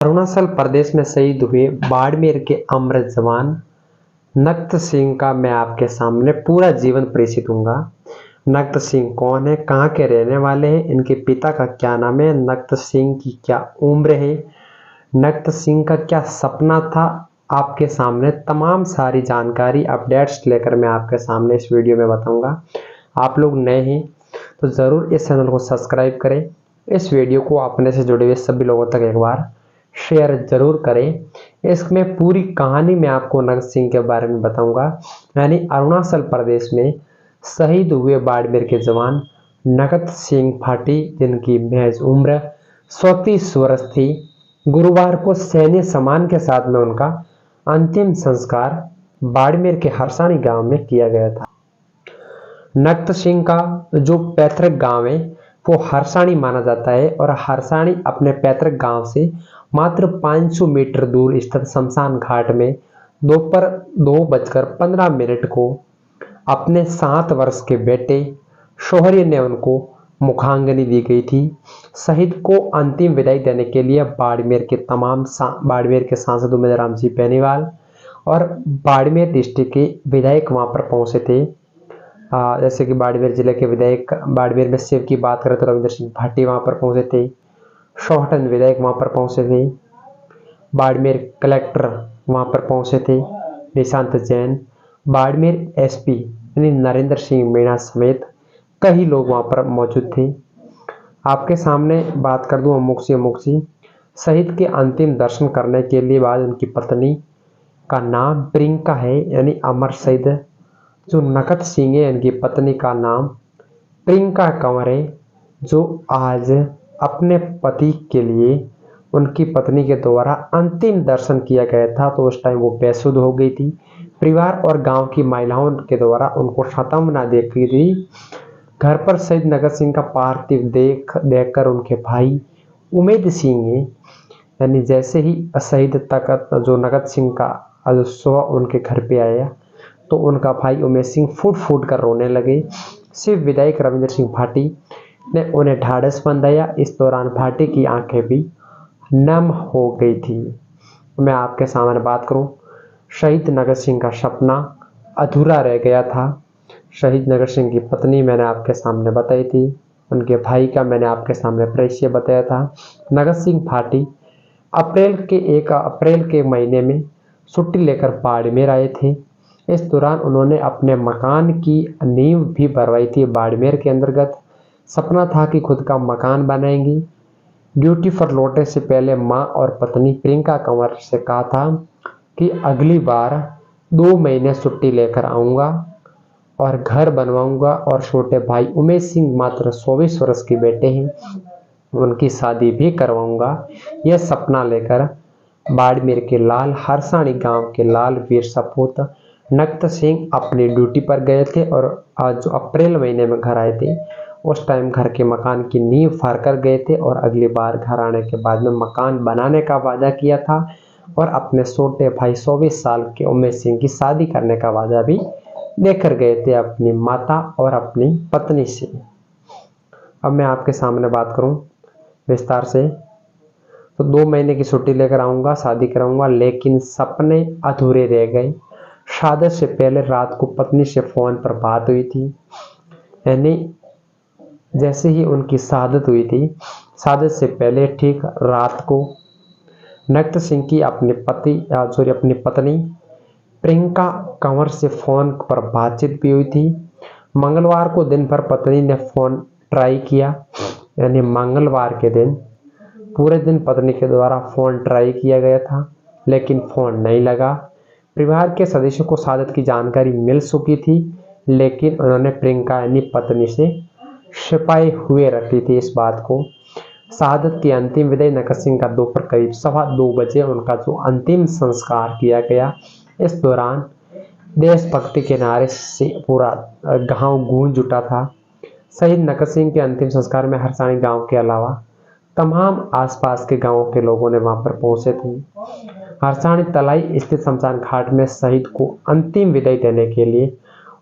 अरुणाचल प्रदेश में शहीद हुए बाड़मेर के अमर जवान नक्त सिंह का मैं आपके सामने पूरा जीवन परिचित दूंगा। नक्त सिंह कौन है, कहाँ के रहने वाले हैं, इनके पिता का क्या नाम है, नक्त सिंह की क्या उम्र है, नक्त सिंह का क्या सपना था, आपके सामने तमाम सारी जानकारी अपडेट्स लेकर मैं आपके सामने इस वीडियो में बताऊंगा। आप लोग नए हैं तो ज़रूर इस चैनल को सब्सक्राइब करें। इस वीडियो को अपने से जुड़े हुए सभी लोगों तक एक बार शेयर जरूर करें। इसमें पूरी कहानी मैं आपको नक्त सिंह के बारे में बताऊंगा। यानी अरुणाचल प्रदेश में शहीद हुए बाड़मेर के जवान नक्त सिंह फाटी, जिनकी महज उम्र 34 वर्ष थी। गुरुवार को सैन्य सम्मान के साथ में उनका अंतिम संस्कार बाड़मेर के हरसाणी गांव में किया गया था। नक्त सिंह का जो पैतृक गांव है वो हरसाणी माना जाता है और हरसाणी अपने पैतृक गांव से मात्र 500 मीटर दूर स्थित शमशान घाट में दोपहर 2:15 को अपने 7 वर्ष के बेटे शौर्य ने उनको मुखाग्नि दी गई थी। शहीद को अंतिम विदाई देने के लिए बाड़मेर के सांसद उमेदराम जी बेनीवाल और बाड़मेर डिस्ट्रिक्ट के विधायक वहां पर पहुंचे थे। जैसे कि बाड़मेर जिले के विधायक, बाड़मेर में शिव की बात करें तो रविंद्र सिंह भाटी वहां पर पहुंचे थे, शौहटन विधायक वहां पर पहुंचे थे, बाड़मेर कलेक्टर वहां पर पहुंचे थे निशांत जैन, बाड़मेर एसपी यानी नरेंद्र सिंह मीणा समेत कई लोग वहां पर मौजूद थे। आपके सामने बात कर दूं अमुक सी शहीद के अंतिम दर्शन करने के लिए बाद उनकी पत्नी का नाम प्रियंका है, यानी अमर शहीद जो नक्त सिंह है इनकी पत्नी का नाम प्रियंका कंवर है, जो आज अपने पति के लिए उनकी पत्नी के द्वारा अंतिम दर्शन किया गया था। तो उस टाइम वो बेसुध हो गई थी। परिवार और गांव की महिलाओं के द्वारा उनको सांत्वना देखी थी। घर पर शहीद नगत सिंह का पार्थिव देखकर उनके भाई उमेद सिंह ने, यानी जैसे ही शहीद तक जो नगत सिंह का शव उनके घर पे आया तो उनका भाई उमेद सिंह फूट फूट कर रोने लगे। शिव विधायक रविंद्र सिंह भाटी ने उन्हें ढाढ़स बंधाया। इस दौरान भाटी की आंखें भी नम हो गई थी। मैं आपके सामने बात करूं, शहीद नगत सिंह का सपना अधूरा रह गया था। शहीद नगत सिंह की पत्नी मैंने आपके सामने बताई थी, उनके भाई का मैंने आपके सामने परिचय बताया था। नगत सिंह भाटी एक अप्रैल के महीने में छुट्टी लेकर बाड़मेर आए थे। इस दौरान उन्होंने अपने मकान की नींव भी भरवाई थी बाड़मेर के अंतर्गत। सपना था कि खुद का मकान बनाएंगी। ड्यूटी पर लौटने से पहले मां और पत्नी प्रियंका कंवर से कहा था कि अगली बार 2 महीने छुट्टी लेकर आऊंगा और घर बनवाऊंगा और छोटे भाई उमेश सिंह मात्र 24 वर्ष के बेटे हैं, उनकी शादी भी करवाऊंगा। यह सपना लेकर बाड़मेर के लाल हरसाणी गांव के लाल वीर सपूत नक्त सिंह अपनी ड्यूटी पर गए थे और आज जो अप्रैल महीने में घर आए थे उस टाइम घर के मकान की नींव फाड़ कर गए थे और अगली बार घर आने के बाद में मकान बनाने का वादा किया था और अपने छोटे भाई 24 साल के उमेश सिंह की शादी करने का वादा भी लेकर गए थे अपनी माता और अपनी पत्नी से। अब मैं आपके सामने बात करूं विस्तार से, तो 2 महीने की छुट्टी लेकर आऊंगा, शादी कराऊंगा, लेकिन सपने अधूरे रह गए। शहादत से पहले रात को पत्नी से फोन पर बात हुई थी, यानी जैसे ही उनकी शहादत हुई थी, शहादत से पहले ठीक रात को नक्त सिंह की अपनी पत्नी प्रियंका कंवर से फोन पर बातचीत भी हुई थी। मंगलवार को दिन भर पत्नी ने फोन ट्राई किया, यानी मंगलवार के दिन पूरे दिन पत्नी के द्वारा फोन ट्राई किया गया था लेकिन फोन नहीं लगा। परिवार के सदस्यों को शहादत की जानकारी मिल चुकी थी लेकिन उन्होंने प्रियंका यानी पत्नी से छिपाए हुए रखी थी इस बात को। शहादत की अंतिम विदाई नगत सिंह का दोपहर करीब 2:15 बजे उनका जो अंतिम संस्कार किया गया। इस दौरान देशभक्ति के नारे से पूरा गांव गूंज उठा था। शहीद नगत सिंह के अंतिम संस्कार में हरसाणी गांव के अलावा तमाम आसपास के गांवों के लोगों ने वहां पर पहुंचे थे। हरसाणी तलाई स्थित शमशान घाट में शहीद को अंतिम विदाई देने के लिए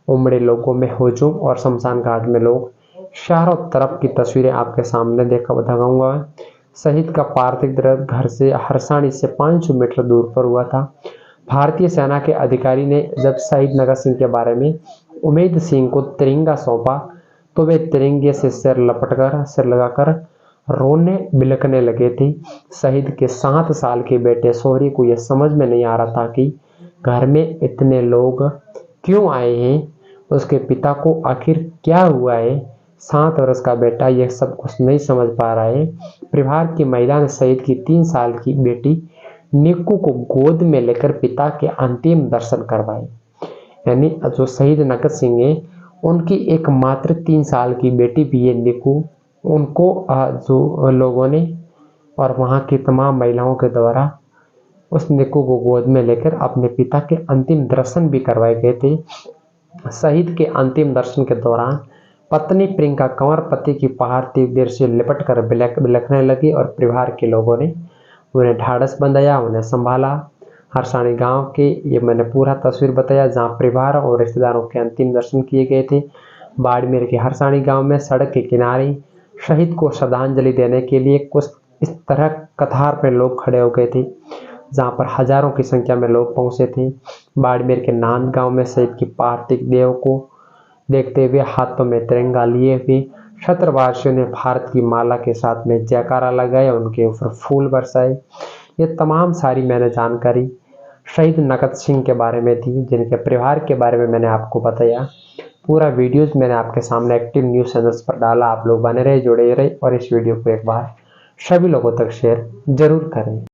उमड़े लोगों में हुजूम और शमशान घाट में लोग चारों तरफ की तस्वीरें आपके सामने देखा बताऊंगा। शहीद का पार्थिव देह घर से हरसाणी से 500 मीटर दूर पर हुआ था। भारतीय सेना के अधिकारी ने जब शहीद नगत सिंह के बारे में उमेद सिंह को तिरंगा सौंपा तो वे तिरंगे से सिर लगाकर रोने बिलखने लगे थे। शहीद के 7 साल के बेटे सोहरी को यह समझ में नहीं आ रहा था कि घर में इतने लोग क्यों आए हैं, उसके पिता को आखिर क्या हुआ है। 7 वर्ष का बेटा यह सब कुछ नहीं समझ पा रहा है। परिवार की महिला ने शहीद की 3 साल की बेटी निक्कू को गोद में लेकर पिता के अंतिम दर्शन करवाए। यानी जो शहीद नगत सिंह है उनकी एकमात्र 3 साल की बेटी भी है निक्कू, उनको जो लोगों ने और वहाँ की तमाम महिलाओं के द्वारा उस निक्कू को गोद में लेकर अपने पिता के अंतिम दर्शन भी करवाए गए थे। शहीद के अंतिम दर्शन के दौरान पत्नी प्रियंका कंवर पति की पार्थिव देह से लिपट कर बिलखने लगी और परिवार के लोगों ने उन्हें ढाढ़स बंधाया, उन्हें संभाला। हरसाणी गांव के ये मैंने पूरा तस्वीर बताया जहां परिवार और रिश्तेदारों के अंतिम दर्शन किए गए थे। बाड़मेर के हरसाणी गांव में सड़क के किनारे शहीद को श्रद्धांजलि देने के लिए कुछ इस तरह कतार में लोग खड़े हो गए थे, जहां पर हजारों की संख्या में लोग पहुंचे थे। बाड़मेर के नांद गांव में शहीद की पार्थिव देह को देखते हुए हाथों में तिरंगा लिए हुए क्षेत्रवासियों ने भारत की माला के साथ में जयकारा लगाया, उनके ऊपर फूल बरसाए। ये तमाम सारी मैंने जानकारी शहीद नगत सिंह के बारे में थी, जिनके परिवार के बारे में मैंने आपको बताया। पूरा वीडियोस मैंने आपके सामने एक्टिव न्यूज़ चैनल्स पर डाला। आप लोग बने रहे, जुड़े रहे और इस वीडियो को एक बार सभी लोगों तक शेयर जरूर करें।